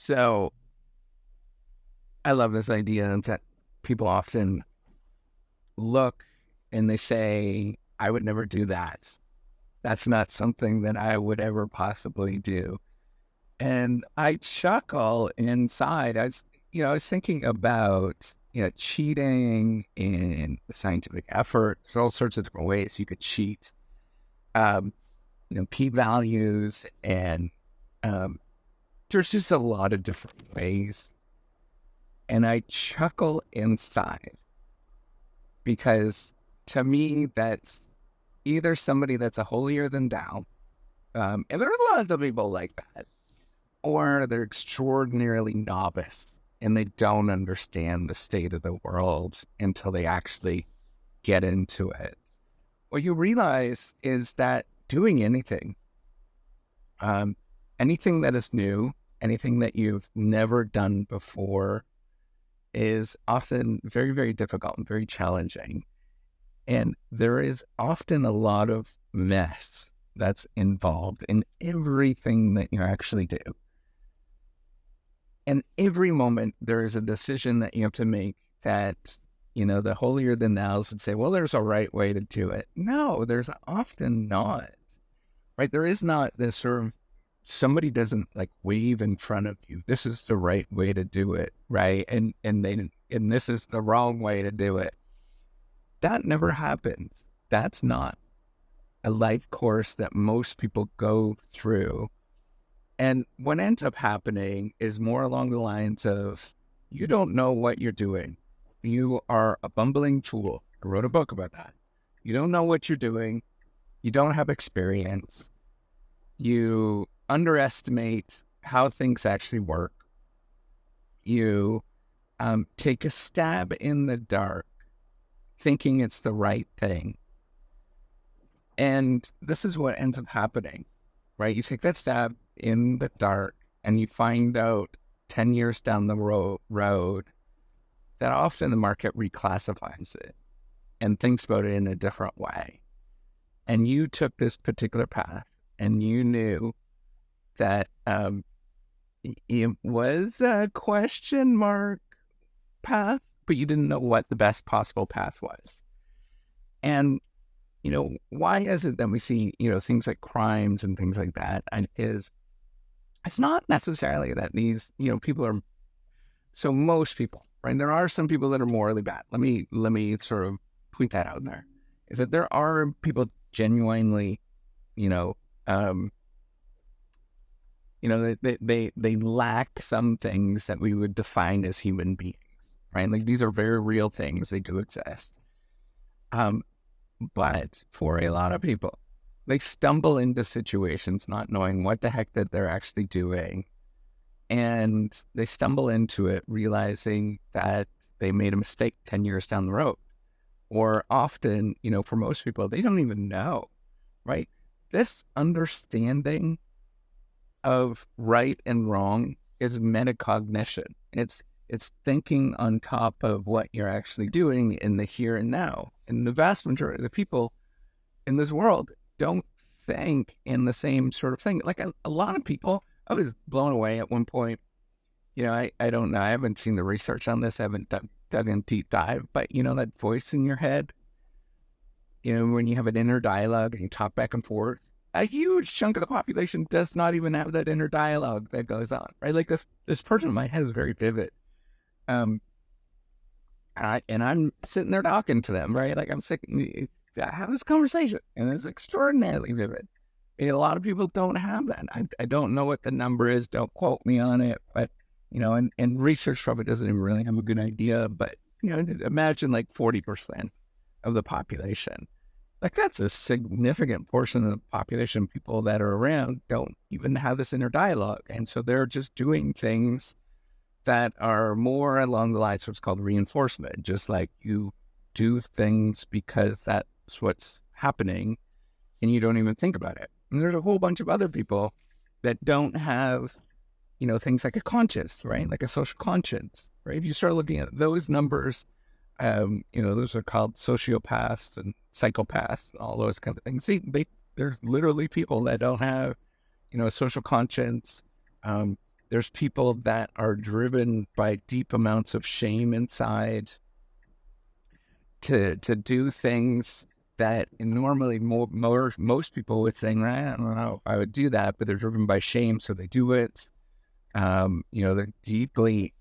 So I love this idea that people often look and they say, I would never do that. That's not something that I would ever possibly do. And I chuckle inside. I was thinking about, cheating in the scientific effort. There's all sorts of different ways you could cheat. Um, p-values and um, there's just a lot of different ways. And I chuckle inside because to me, that's either somebody that's a holier than thou, and there are a lot of people like that, or they're extraordinarily novice and they don't understand the state of the world until they actually get into it. What you realize is that doing um, anything that is new, anything that you've never done before, is often very, very difficult and very challenging. And there is often a lot of mess that's involved in everything that you actually do. And every moment there is a decision that you have to make that, the holier than thous would say, well, there's a right way to do it. No, there's often not, right? There is not this sort of somebody doesn't like wave in front of you. This is the right way to do it, right? And this is the wrong way to do it. That never happens. That's not a life course that most people go through. And what ends up happening is more along the lines of you don't know what you're doing. You are a bumbling fool. I wrote a book about that. You don't know what you're doing. You don't have experience. You underestimate how things actually work. You take a stab in the dark thinking it's the right thing. And this is what ends up happening, right? You take that stab in the dark and you find out 10 years down the road that often the market reclassifies it and thinks about it in a different way. And you took this particular path and you knew that it was a question mark path, but you didn't know what the best possible path was. And why is it that we see, things like crimes and things like that? And is it's not necessarily that these, people are so most people, right? There are some people that are morally bad. Let me sort of point that out there. Is that there are people genuinely, you know, um, they lack some things that we would define as human beings, right? Like these are very real things. They do exist. Um, But for a lot of people, they stumble into situations not knowing what the heck that they're actually doing. And they stumble into it realizing that they made a mistake 10 years down the road. Or often, for most people, they don't even know, right? This understanding of right and wrong is metacognition. It's thinking on top of what you're actually doing in the here and now. And the vast majority of the people in this world don't think in the same sort of thing. Like a lot of people, I was blown away at one point. I don't know. I haven't seen the research on this. I haven't dug in deep dive, but that voice in your head, when you have an inner dialogue and you talk back and forth, a huge chunk of the population does not even have that inner dialogue that goes on, right? Like this person in my head is very vivid. Um, I'm sitting there talking to them, right? Like I'm sitting, I have this conversation, and it's extraordinarily vivid. And a lot of people don't have that. I don't know what the number is. Don't quote me on it, but and research probably doesn't even really have a good idea. But imagine like 40% of the population. Like that's a significant portion of the population. People that are around don't even have this inner dialogue, and so they're just doing things that are more along the lines of what's called reinforcement, just like you do things because that's what's happening and you don't even think about it. And there's a whole bunch of other people that don't have, things like a conscience, right? Like a social conscience, right? If you start looking at those numbers, those are called sociopaths and psychopaths, and all those kind of things. There's literally people that don't have, a social conscience. There's people that are driven by deep amounts of shame inside to do things that normally most people would say, nah, I don't know, I would do that, but they're driven by shame, so they do it. They're deeply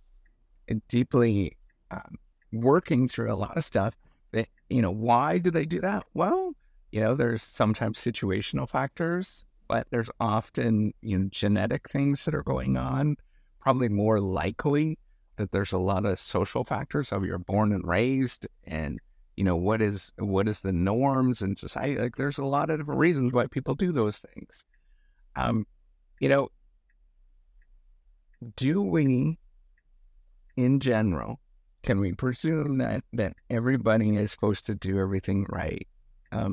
um, working through a lot of stuff. That, why do they do that? Well, there's sometimes situational factors, but there's often, genetic things that are going on. Probably more likely that there's a lot of social factors, how you're born and raised, and what is the norms in society. Like, there's a lot of different reasons why people do those things. Um, you know, do we in general, can we presume that everybody is supposed to do everything right?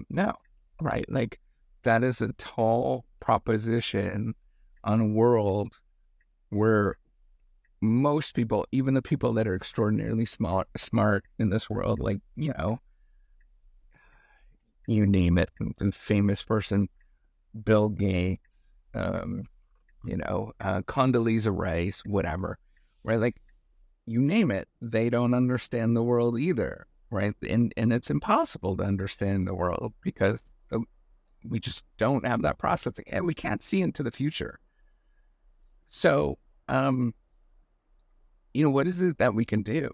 No, right? Like, that is a tall proposition on a world where most people, even the people that are extraordinarily smart in this world, like, you name it, the famous person, Bill Gates, um, Condoleezza Rice, whatever, right? Like, you name it, they don't understand the world either, right? And it's impossible to understand the world because we just don't have that processing, and we can't see into the future. So, um, what is it that we can do,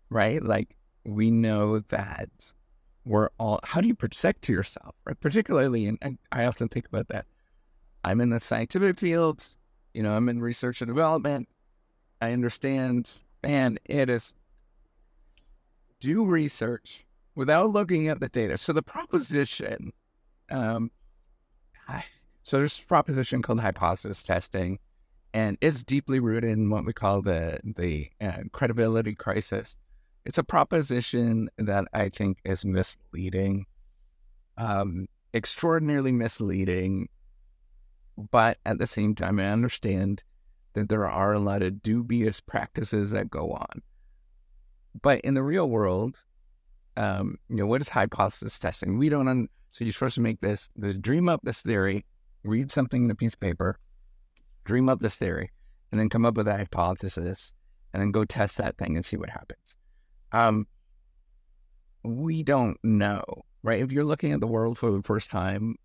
right? Like, we know that we're all. How do you protect yourself, right? Particularly, and I often think about that. I'm in the scientific fields, I'm in research and development. I understand, man, it is do research without looking at the data. So the proposition, um, so there's a proposition called hypothesis testing, and it's deeply rooted in what we call the credibility crisis. It's a proposition that I think is misleading, extraordinarily misleading, but at the same time, I understand that there are a lot of dubious practices that go on. But in the real world, what is hypothesis testing? We don't, so you're supposed to dream up this theory, read something in a piece of paper, dream up this theory, and then come up with a hypothesis, and then go test that thing and see what happens. We don't know, right? If you're looking at the world for the first time,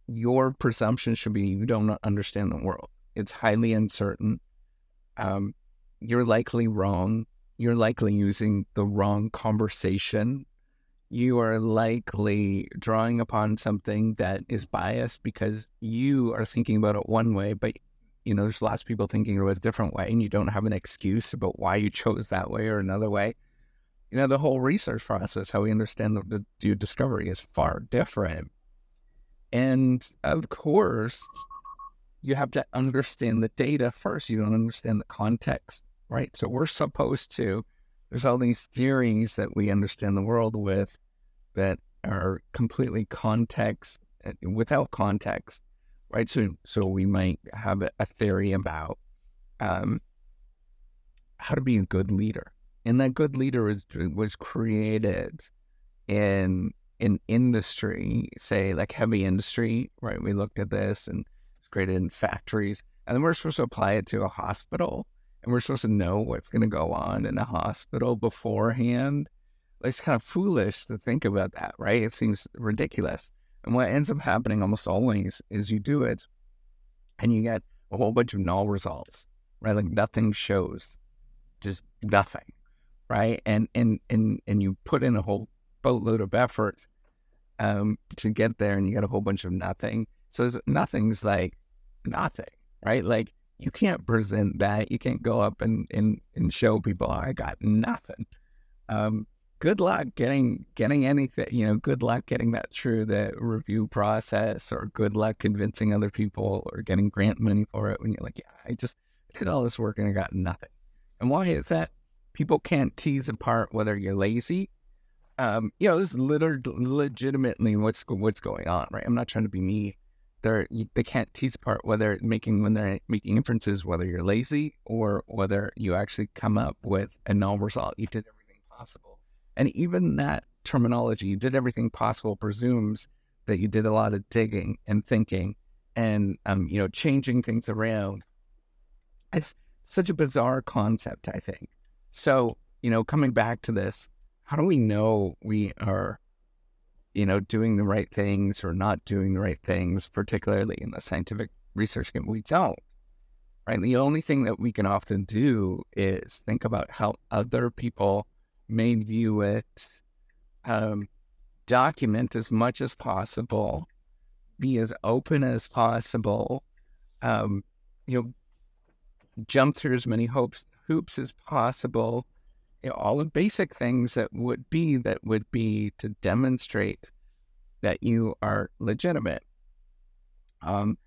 your presumption should be you don't understand the world. It's highly uncertain. Um, you're likely wrong. You're likely using the wrong conversation. You are likely drawing upon something that is biased because you are thinking about it one way, but there's lots of people thinking about it a different way, and you don't have an excuse about why you chose that way or another way. The whole research process, how we understand the discovery, is far different. And of course, you have to understand the data first. You don't understand the context, right? So there's all these theories that we understand the world with that are completely without context, right? So we might have a theory about um, how to be a good leader, and that good leader was created in industry, say like heavy industry, right? We looked at this and it's created in factories, and then we're supposed to apply it to a hospital, and we're supposed to know what's going to go on in a hospital beforehand. It's kind of foolish to think about that, right? It seems ridiculous. And what ends up happening almost always is you do it and you get a whole bunch of null results, right? Like, nothing shows, just nothing, right? And you put in a whole boatload of effort to get there, and you get a whole bunch of nothing. So nothing's like nothing, right? Like, you can't present that. You can't go up and show people, I got nothing. Um, Good luck getting anything, good luck getting that through the review process, or good luck convincing other people or getting grant money for it when you're like, yeah, I just did all this work and I got nothing. And why is that? People can't tease apart whether you're lazy. This is legitimately what's going on, right? I'm not trying to be mean. They can't tease apart when they're making inferences, whether you're lazy or whether you actually come up with a null result. You did everything possible, and even that terminology, you did everything possible, presumes that you did a lot of digging and thinking and changing things around It's such a bizarre concept, I think. So, coming back to this, how do we know we are, doing the right things or not doing the right things, particularly in the scientific research game? We don't, right? The only thing that we can often do is think about how other people may view it, um, document as much as possible, be as open as possible, um, you know, jump through as many hoops as possible, all the basic things that would be to demonstrate that you are legitimate. Um,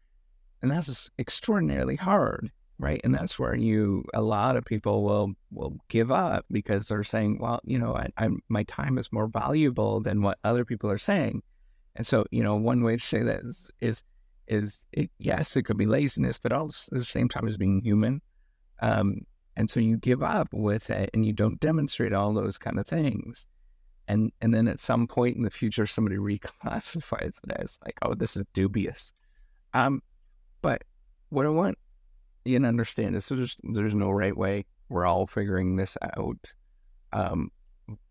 and that's just extraordinarily hard, right? And that's where a lot of people will give up because they're saying, well, my time is more valuable than what other people are saying. And so, one way to say that yes, it could be laziness, but also at the same time as being human. Um, and so you give up with it and you don't demonstrate all those kind of things. And then at some point in the future, somebody reclassifies it as like, oh, this is dubious. Um, but what I want you to understand is there's no right way. We're all figuring this out. Um,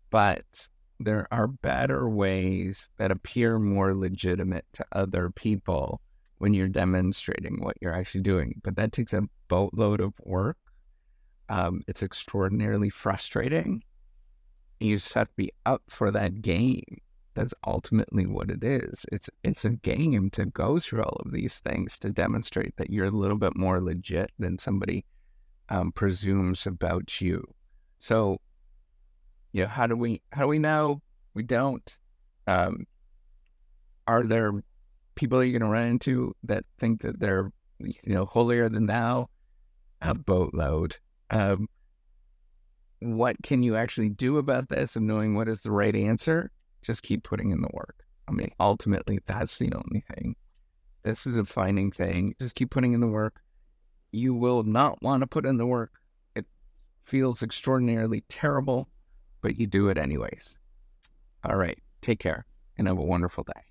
but there are better ways that appear more legitimate to other people when you're demonstrating what you're actually doing. But that takes a boatload of work. It's extraordinarily frustrating. You just have to be up for that game. That's ultimately what it is. It's a game to go through all of these things to demonstrate that you're a little bit more legit than somebody presumes about you. So, how do we know? We don't. Um, are there people you're going to run into that think that they're holier than thou? A boatload. Um, what can you actually do about this and knowing what is the right answer? Just keep putting in the work. I mean, ultimately, that's the only thing. This is a defining thing. Just keep putting in the work. You will not want to put in the work. It feels extraordinarily terrible, but you do it anyways. All right. Take care and have a wonderful day.